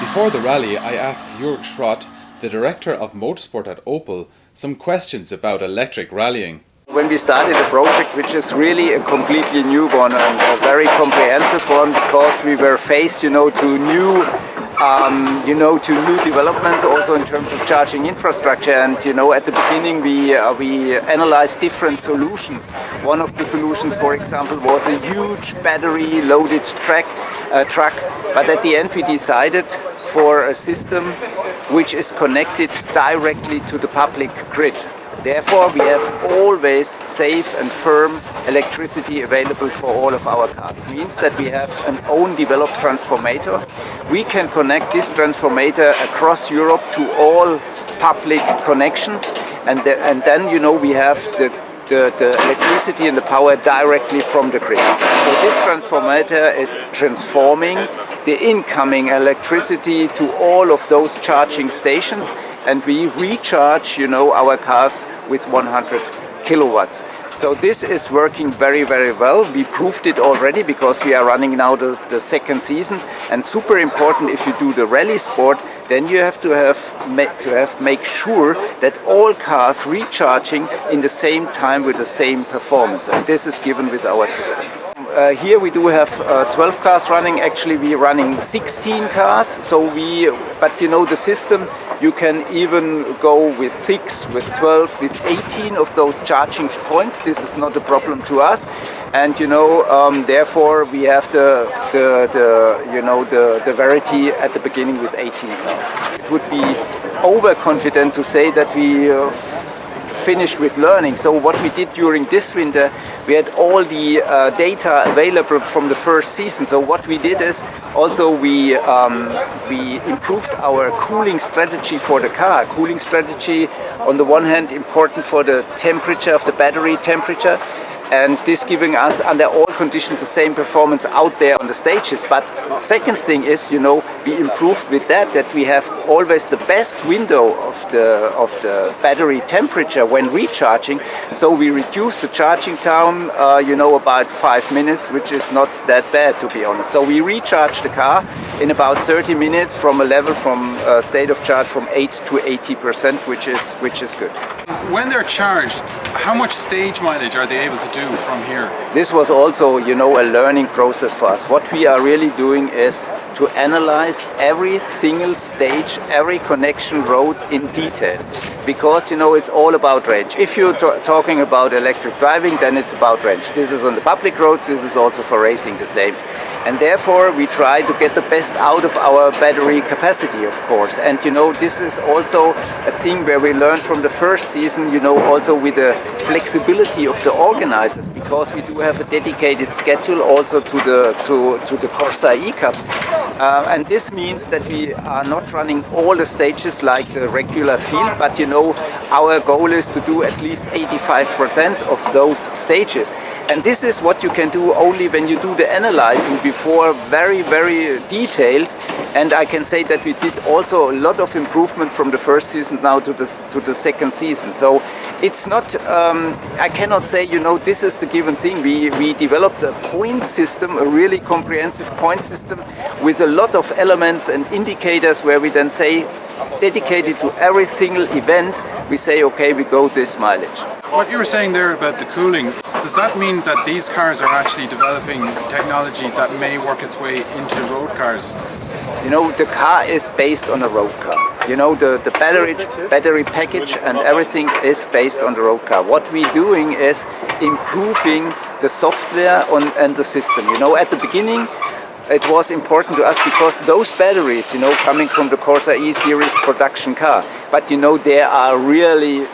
Before the rally, I asked Jörg Schrott, the director of Motorsport at Opel, some questions about electric rallying. When we started a project which is really a completely new one and a very comprehensive one, because we were faced, to new developments also in terms of charging infrastructure, and at the beginning we analyzed different solutions. One of the solutions, for example, was a huge battery loaded truck, but at the end we decided for a system which is connected directly to the public grid. Therefore, we have always safe and firm electricity available for all of our cars. Means that we have an own developed transformator. We can connect this transformator across Europe to all public connections, and then we have the electricity and the power directly from the grid. So this transformator is transforming the incoming electricity to all of those charging stations, and we recharge our cars with 100 kilowatts. So this is working very, very well. We proved it already because we are running now the second season, and super important, if you do the rally sport, then you have to make sure that all cars recharging in the same time with the same performance, and this is given with our system. Here we do have 12 cars running. Actually, we're running 16 cars. But the system, you can even go with 6, with 12, with 18 of those charging points. This is not a problem to us, and therefore we have the variety at the beginning with 18 cars. It would be overconfident to say that we finished with learning. So what we did during this winter, we had all the data available from the first season. So what we did is also we improved our cooling strategy for the car. Cooling strategy, on the one hand, important for the temperature of the battery temperature, and this giving us under all conditions the same performance out there on the stages. But second thing is, we improved with that we have always the best window of the battery temperature when recharging. So we reduced the charging time, about 5 minutes, which is not that bad, to be honest. So we recharge the car in about 30 minutes from a level from state of charge from 8 to 80%, which is good. When they're charged, how much stage mileage are they able to do from here? This was also, a learning process for us. What we are really doing is to analyze every single stage, every connection road in detail. because, you know, it's all about range. If you're talking about electric driving, then it's about range. This is on the public roads, this is also for racing the same. And therefore we try to get the best out of our battery capacity, of course. And you know, this is also a thing where we learned from the first season, you know, also with the flexibility of the organizers, because we do have a dedicated schedule also to the Corsa-e Cup. And this means that we are not running all the stages like the regular field, but you know, our goal is to do at least 85% of those stages. And this is what you can do only when you do the analyzing before, very, very detailed. And I can say that we did also a lot of improvement from the first season now to the second season. So it's not, I cannot say, you know, this is the given thing. We developed a point system, a really comprehensive point system with a lot of elements and indicators where we then say, dedicated to every single event, we say, okay, we go this mileage. What you were saying there about the cooling, does that mean that these cars are actually developing technology that may work its way into road cars? You know, the car is based on a road car. You know, the battery package and everything is based on the road car. What we're doing is improving the software and the system. You know, at the beginning, it was important to us because those batteries, you know, coming from the Corsa-e series production car, but you know, they are really,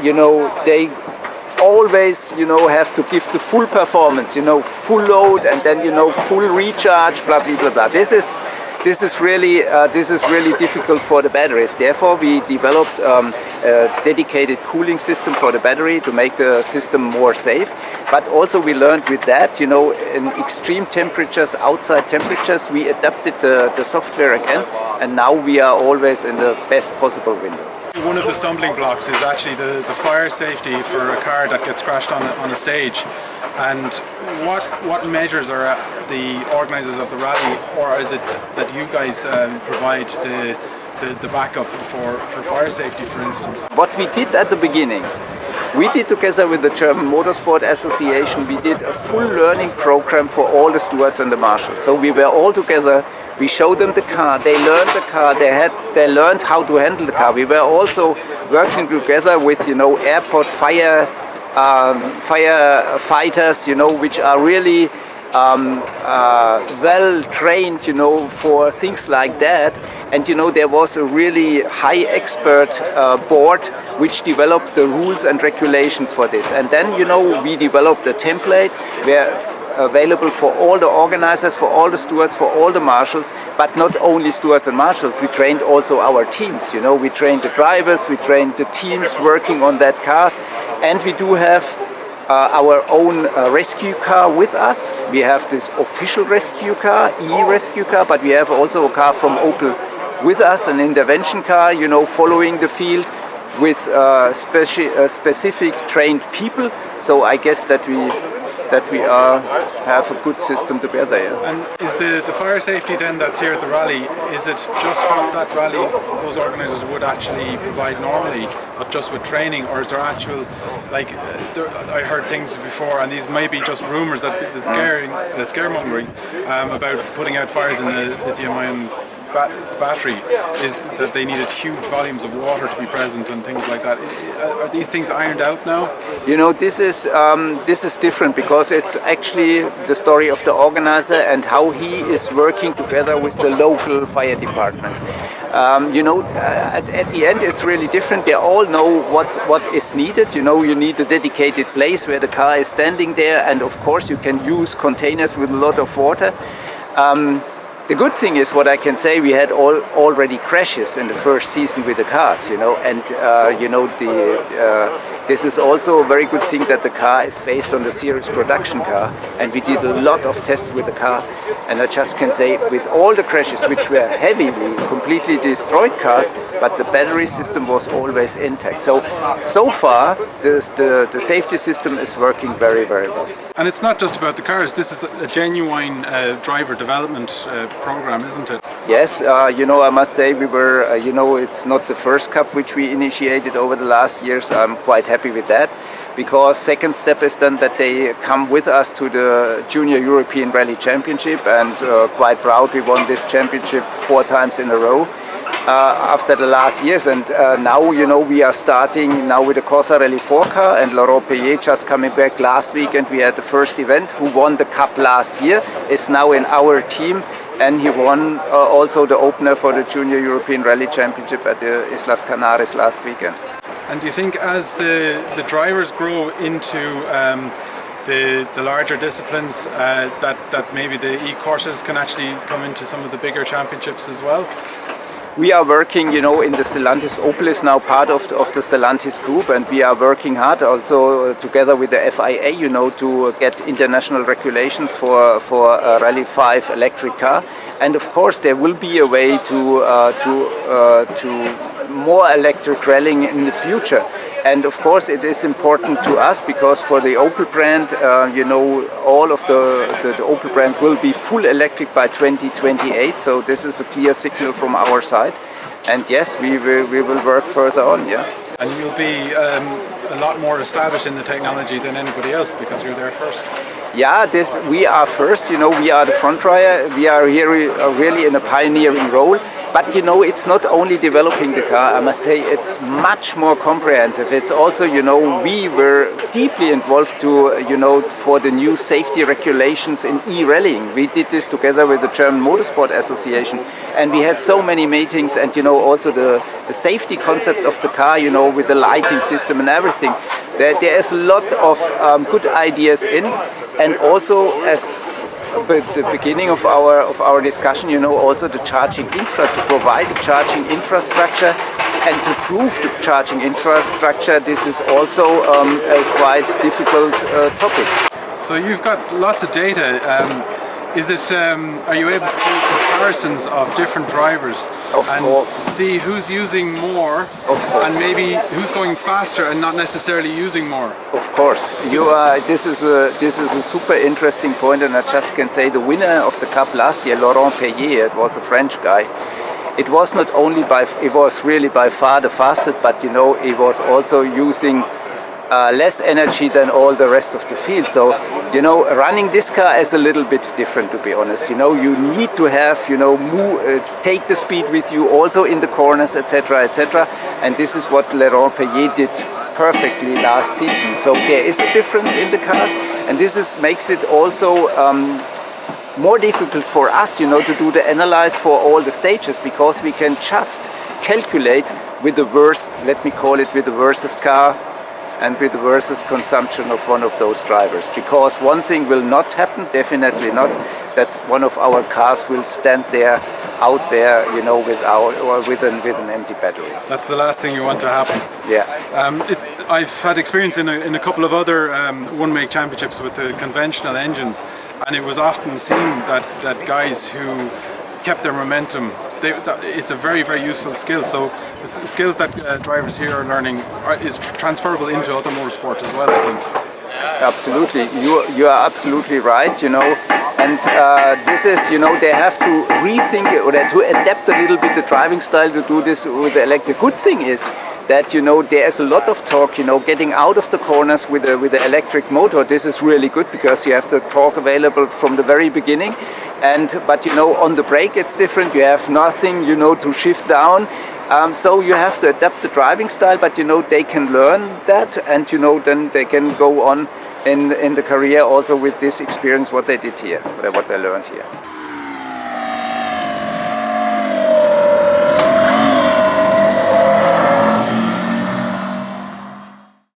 you know, they always, you know, have to give the full performance, you know, full load and then, you know, full recharge, blah blah blah blah. This is really difficult for the batteries. Therefore, we developed a dedicated cooling system for the battery to make the system more safe. But also we learned with that, you know, in extreme temperatures, outside temperatures, we adapted the software again, and now we are always in the best possible window. One of the stumbling blocks is actually the fire safety for a car that gets crashed on a stage. And what measures are the organisers of the rally, or is it that you guys provide the backup for fire safety, for instance? What we did at the beginning, we did together with the German Motorsport Association, we did a full learning program for all the stewards and the marshals. So we were all together. We showed them the car, they learned the car, they learned how to handle the car. We were also working together with, you know, airport firefighters, you know, which are really well trained, you know, for things like that. And you know, there was a really high expert board which developed the rules and regulations for this. And then, you know, we developed a template where available for all the organizers, for all the stewards, for all the marshals, but not only stewards and marshals. We trained also our teams, you know, we trained the drivers, we trained the teams working on that cars, and we do have our own rescue car with us. We have this official rescue car, e-rescue car, but we have also a car from Opel with us, an intervention car, you know, following the field with specific trained people. So I guess that we have a good system together. Yeah. And is the fire safety then that's here at the rally, is it just what that rally those organisers would actually provide normally, but just with training, or is there actual, like, I heard things before, and these may be just rumours that the scaremongering about putting out fires in the lithium-ion battery is that they needed huge volumes of water to be present and things like that. Are these things ironed out now? You know, this is different because it's actually the story of the organizer and how he is working together with the local fire departments. You know, at the end it's really different. They all know what is needed. You know, you need a dedicated place where the car is standing there, and of course you can use containers with a lot of water. The good thing is, what I can say, we had already crashes in the first season with the cars, you know, and you know, this is also a very good thing that the car is based on the series production car, and we did a lot of tests with the car, and I just can say, with all the crashes, which were heavily, completely destroyed cars, but the battery system was always intact. So far, the safety system is working very, very well. And it's not just about the cars, this is a genuine driver development program, isn't it? Yes, you know, I must say we were, you know, it's not the first cup which we initiated over the last years. I'm quite happy with that, because second step is then that they come with us to the Junior European Rally Championship, and quite proud we won this championship 4 times in a row. after the last years. And now, you know, we are starting now with the Corsa Rally 4 car, and Laurent Payet just coming back last week, and we had the first event, who won the Cup last year, is now in our team, and he won also the opener for the Junior European Rally Championship at the Islas Canaries last weekend. And do you think as the drivers grow into the larger disciplines that maybe the e-courses can actually come into some of the bigger championships as well? We are working, you know, in the Stellantis. Opel is now part of the Stellantis group, and we are working hard also together with the FIA, you know, to get international regulations for a Rally 5 electric car. And of course, there will be a way to more electric rallying in the future. And of course, it is important to us because for the Opel brand, you know, all of the Opel brand will be full electric by 2028. So this is a clear signal from our side. And yes, we will work further on. Yeah. And you'll be a lot more established in the technology than anybody else because you're there first. Yeah, we are first. You know, we are the front runner. We are here really in a pioneering role. But you know, it's not only developing the car, I must say it's much more comprehensive. It's also, you know, we were deeply involved to, you know, for the new safety regulations in e-rallying. We did this together with the German Motorsport Association, and we had so many meetings, and you know, also the safety concept of the car, you know, with the lighting system and everything. There is a lot of good ideas in, and also as the beginning of our discussion, you know, also the charging infra, to provide the charging infrastructure and to prove the charging infrastructure. This is also a quite difficult topic. So you've got lots of data. Are you able to do comparisons of different drivers and see who's using more and maybe who's going faster and not necessarily using more? Of course, this is a super interesting point, and I just can say the winner of the Cup last year, Laurent Payet, it was a French guy. It was not only it was really by far the fastest, but you know, he was also using less energy than all the rest of the field. So, you know, running this car is a little bit different, to be honest. You know, you need to have, you know, take the speed with you also in the corners, etc., etc. And this is what Laurent Payet did perfectly last season. So there is a difference in the cars, and this makes it also more difficult for us, you know, to do the analyze for all the stages, because we can just calculate with the let me call it, with the versus car and with the versus consumption of one of those drivers. Because one thing will not happen, definitely not, that one of our cars will stand there, out there, you know, with an empty battery. That's the last thing you want to happen. Yeah. I've had experience in a couple of other one-make championships with the conventional engines, and it was often seen that guys who kept their momentum, it's a very, very useful skill. So the skills that drivers here are learning is transferable into other motorsport as well, I think. Absolutely, you are absolutely right, you know, and this is, you know, they have to rethink it, or to adapt a little bit the driving style to do this with the electric. Good thing is that, you know, there's a lot of torque, you know, getting out of the corners with the electric motor. This is really good because you have the torque available from the very beginning. But you know, on the brake it's different. You have nothing, you know, to shift down. So you have to adapt the driving style, but you know, they can learn that, and you know, then they can go on in the career also with this experience what they did here, what they learned here.